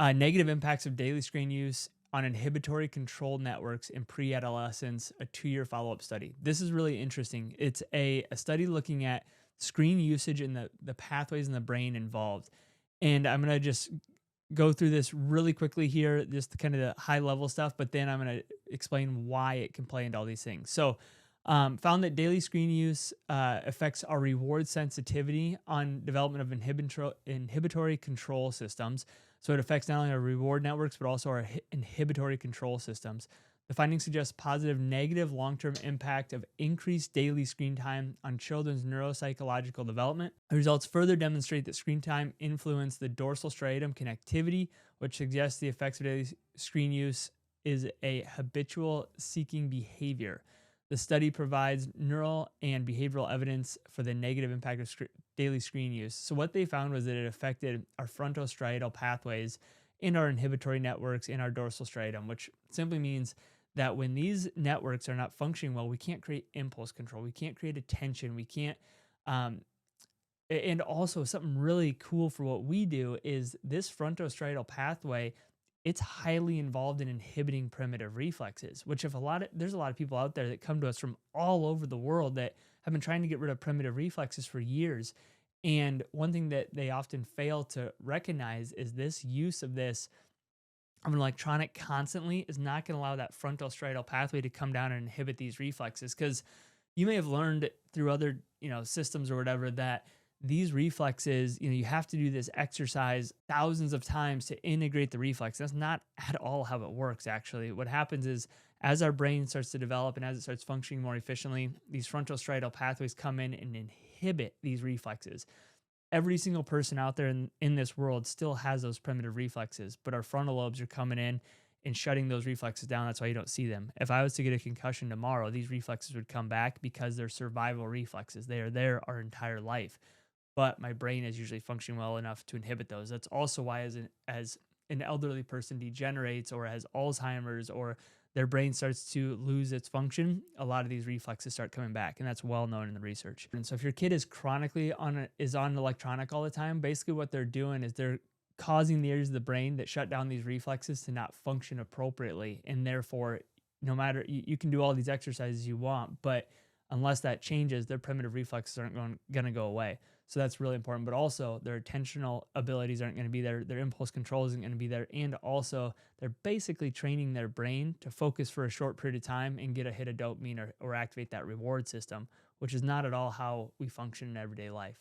Negative impacts of daily screen use on inhibitory control networks in pre-adolescence, a 2-year follow-up study. This is really interesting. It's a study looking at screen usage and the pathways in the brain involved. And I'm gonna just go through this really quickly here, just kind of the high level stuff, but then I'm going to explain why it can play into all these things. So, found that daily screen use affects our reward sensitivity on development of inhibitory control systems. So it affects not only our reward networks, but also our inhibitory control systems. The findings suggest positive, negative long term impact of increased daily screen time on children's neuropsychological development. The results further demonstrate that screen time influence the dorsal striatum connectivity, which suggests the effects of daily screen use is a habitual seeking behavior. The study provides neural and behavioral evidence for the negative impact of daily screen use. So, what they found was that it affected our frontostriatal pathways in our inhibitory networks in our dorsal striatum, which simply means that when these networks are not functioning well, we can't create impulse control, we can't create attention, we can't. Um, and also, something really cool for what we do is this frontostriatal pathway. It's highly involved in inhibiting primitive reflexes, which if a lot of there's a lot of people out there that come to us from all over the world that have been trying to get rid of primitive reflexes for years. And one thing that they often fail to recognize is this use of an electronic constantly is not going to allow that frontal striatal pathway to come down and inhibit these reflexes, because you may have learned through other systems or whatever that these reflexes, you have to do this exercise thousands of times to integrate the reflex. That's not at all how it works. Actually, what happens is as our brain starts to develop and as it starts functioning more efficiently, these frontal striatal pathways come in and inhibit these reflexes. Every single person out there in this world still has those primitive reflexes, but our frontal lobes are coming in and shutting those reflexes down. That's why you don't see them. If I was to get a concussion tomorrow, these reflexes would come back because they're survival reflexes. They are there our entire life. But my brain is usually functioning well enough to inhibit those. That's also why as an elderly person degenerates or has Alzheimer's or their brain starts to lose its function, a lot of these reflexes start coming back, and that's well known in the research. And so, if your kid is chronically is on electronic all the time, basically what they're doing is they're causing the areas of the brain that shut down these reflexes to not function appropriately, and therefore, no matter you can do all these exercises you want, but unless that changes, their primitive reflexes aren't going to go away. So that's really important. But also, their attentional abilities aren't going to be there. Their impulse control isn't going to be there. And also, they're basically training their brain to focus for a short period of time and get a hit of dopamine or activate that reward system, which is not at all how we function in everyday life.